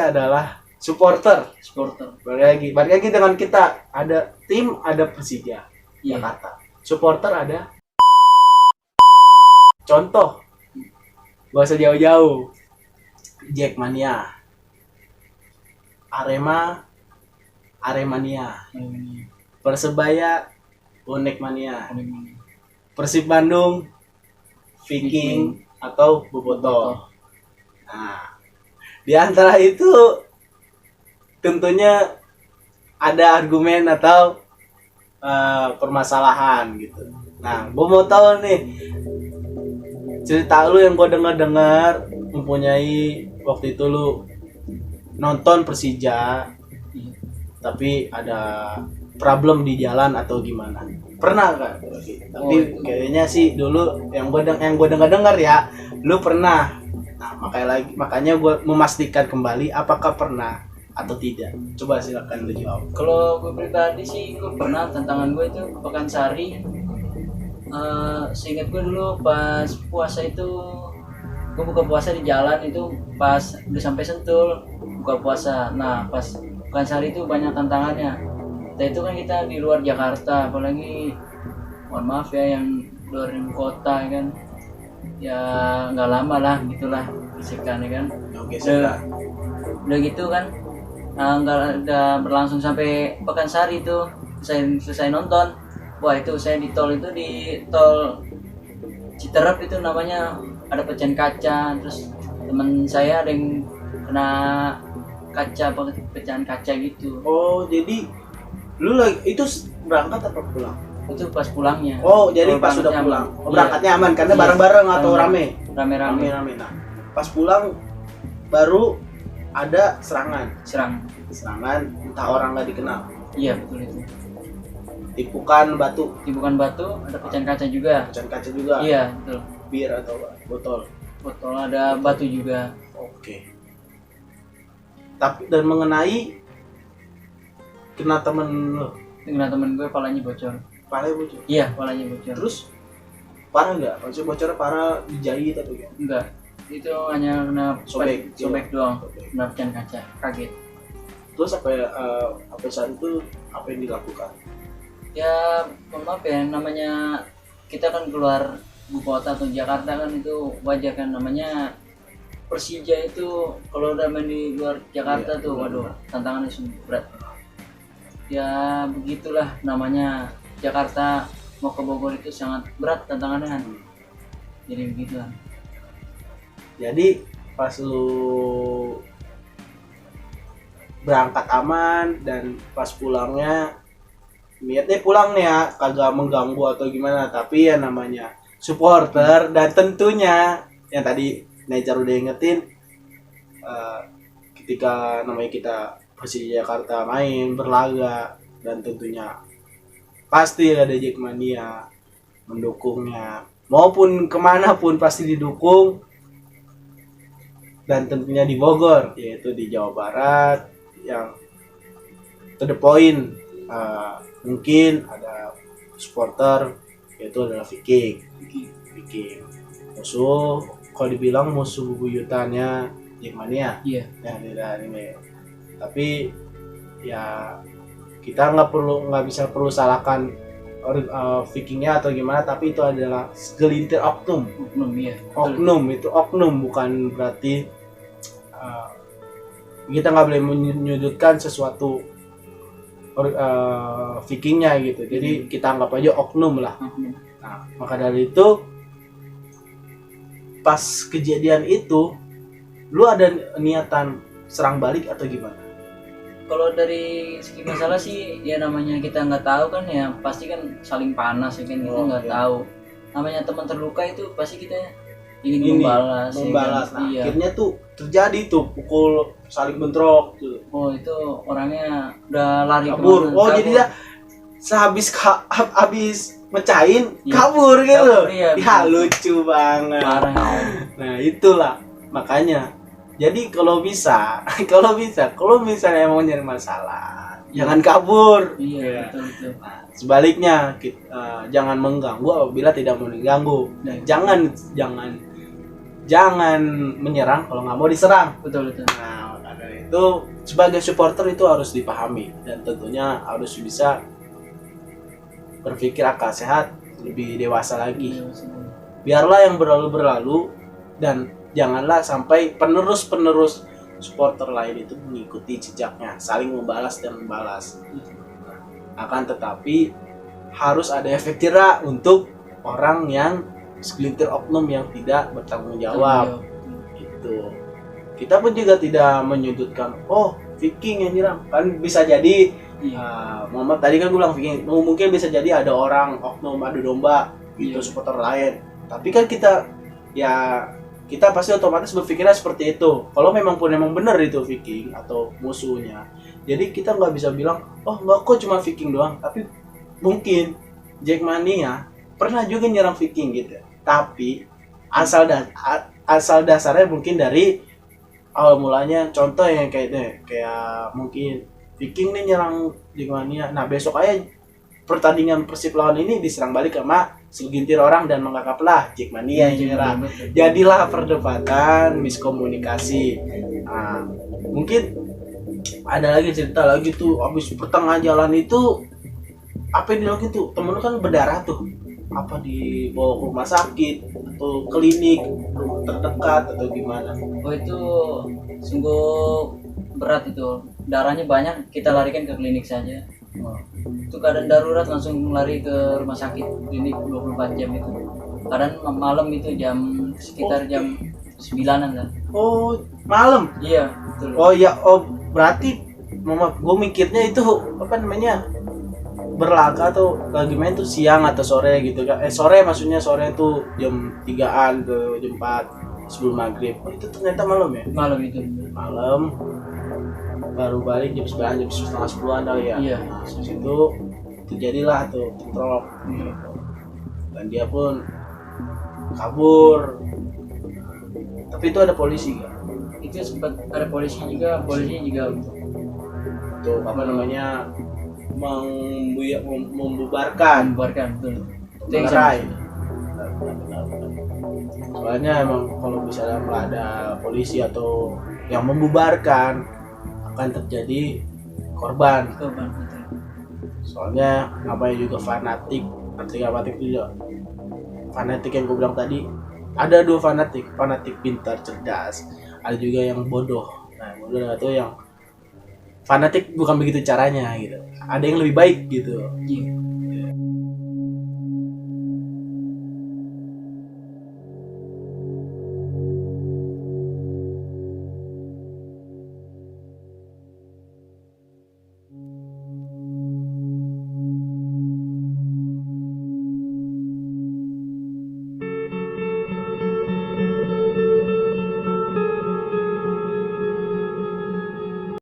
adalah supporter. Balik lagi dengan kita ada tim, ada Persija Jakarta. Supporter ada. Contoh, gak usah jauh-jauh. Jackmania, Aremania, Persebaya, Bonek Mania, Persib Bandung, Viking atau Bobotoh. Nah, di antara itu tentunya ada argumen atau permasalahan gitu. Nah, gue mau tahu nih cerita lu yang gue dengar mempunyai waktu itu lu nonton Persija tapi ada problem di jalan atau gimana? Pernah kan? Tapi kayaknya sih dulu yang gue dengar ya, lu pernah. Nah, makanya gue memastikan kembali apakah pernah atau tidak. Coba silakan lu jawab. Kalau gue pribadi sih gue pernah, tantangan gue itu ke Pekansari. Seingat gue dulu pas puasa itu gue buka puasa di jalan itu pas udah sampai Sentul buka puasa. Nah pas Pekansari itu banyak tantangannya. Nah itu kan kita di luar Jakarta, apalagi mohon maaf ya yang luar ibu kota kan, ya nggak lama lah gitulah bisikan ya kan. Udah gitu kan nggak udah berlangsung sampai Pekansari itu selesai nonton. Wah itu saya di tol Citerep itu namanya, ada pecahan kaca, terus teman saya ada yang kena pecahan kaca gitu. Oh jadi lu lagi itu berangkat atau pulang? Itu pas pulangnya. Oh jadi pas sudah pulang. Oh, berangkatnya aman karena bareng-bareng atau rame? Rame. Nah pas pulang baru ada serangan entah orang nggak dikenal. Iya betul itu. Tipukan batu, ada pecahan kaca juga. Iya betul. Bir atau botol ada batu juga. Oke. Tapi dan mengenai kena temen gue palanya bocor. Iya palanya bocor. Terus parah nggak? Maksudnya bocornya parah, dijahit atau gimana? Enggak, itu hanya kena sobek doang. Kena pecahan kaca, kaget. Terus apa saat itu apa yang dilakukan? Ya mohon maaf ya, namanya kita kan keluar ibu kota atau Jakarta kan itu wajar kan, namanya Persija itu kalau udah main di luar Jakarta tuh waduh tantangannya sungguh berat. Ya begitulah namanya, Jakarta mau ke Bogor itu sangat berat tantangannya kan. Jadi begitu kan. Jadi pas lu berangkat aman dan pas pulangnya niatnya pulang nih ya, kagak mengganggu atau gimana, tapi ya namanya supporter dan tentunya yang tadi Nejar udah ingetin ketika namanya kita Persija Jakarta main berlaga dan tentunya pasti ada Jackmania mendukungnya maupun kemana pun pasti didukung, dan tentunya di Bogor yaitu di Jawa Barat yang to the point. Mungkin ada supporter yaitu adalah Viking musuh, kalau dibilang musuh bubuyutannya Jackmania. Iya. Ya tidak ini. Tapi ya kita nggak bisa salahkan Vikingnya atau gimana, tapi itu adalah segelintir oknum. Iya. Oknum bukan berarti kita nggak boleh menyudutkan sesuatu Vikingnya gitu. Jadi kita anggap aja oknum lah. Nah, maka dari itu pas kejadian itu lu ada niatan serang balik atau gimana? Kalau dari segi masalah sih ya namanya kita nggak tahu kan ya, pasti kan saling panas ya kan, kita nggak tahu. Namanya teman terluka itu pasti kita ingin membalas. Ya kan? Nah, iya. Akhirnya tuh terjadi tuh pukul saling bentrok tuh. Oh itu orangnya udah lari kabur. Jadi dia habis mecahin kabur gitu. Iya, ya lucu banget. Parah. Nah itulah makanya. Jadi kalau misalnya mau nyari masalah, jangan kabur. Iya betul. Nah, sebaliknya jangan mengganggu apabila tidak mau diganggu. Dan jangan menyerang kalau nggak mau diserang. Betul. Nah, itu sebagai supporter itu harus dipahami dan tentunya harus bisa berpikir akal sehat, lebih dewasa lagi. Biarlah yang berlalu dan janganlah sampai penerus supporter lain itu mengikuti jejaknya, saling membalas dan membalas. Akan tetapi harus ada efek jera untuk orang yang segelintir oknum yang tidak bertanggung jawab. Itu kita pun juga tidak menyudutkan Viking yang nyerang, kan bisa jadi Muhammad tadi kan gue bilang Viking, mungkin bisa jadi ada orang oknum adu domba itu supporter lain, tapi kan kita pasti otomatis berpikirnya seperti itu. Kalau memang benar itu Viking atau musuhnya, jadi kita nggak bisa bilang nggak kok cuma Viking doang, tapi mungkin Jackmania pernah juga nyerang Viking gitu, tapi asal dasarnya mungkin dari awal mulanya, contoh yang kayak mungkin Viking nih nyerang Jackmania, nah besok aja pertandingan Persib lawan ini diserang balik sama segelintir orang dan menganggaplah Jackmania yang nyerang. Jadilah perdebatan, miskomunikasi. Nah, mungkin ada lagi cerita lagi tuh, abis pertengahan jalan itu apa yang dilakukan tuh, temen lu kan berdarah tuh, apa dibawa ke rumah sakit atau klinik terdekat atau gimana? Itu sungguh berat itu, darahnya banyak, kita larikan ke klinik saja. Itu keadaan darurat, langsung lari ke rumah sakit, klinik 24 jam itu. Kadang malam itu sekitar jam 9-an kan. Malam? Iya, betul. Berarti gue mikirnya itu apa namanya, berlaga atau gimana tuh siang atau sore gitu kan. Sore maksudnya, sore itu jam 3-an ke jam 4 sebelum maghrib. Itu ternyata malam ya? Malam itu. Malam baru balik jam 9, jam setengah 10-an kali ya. Iya. Nah, situ terjadilah tuh bentrok gitu. Dan dia pun kabur. Tapi itu ada polisi kan? Itu sempat ada polisi juga Tuh apa namanya, membubarkan betul. melerai. Soalnya emang kalau misalnya nggak ada polisi atau yang membubarkan, akan terjadi korban. Soalnya namanya juga fanatik. Artinya fanatik juga, fanatik yang gue bilang tadi, ada dua fanatik pintar cerdas, ada juga yang bodoh. Nah, bodoh itu yang fanatik bukan begitu caranya gitu, ada yang lebih baik gitu.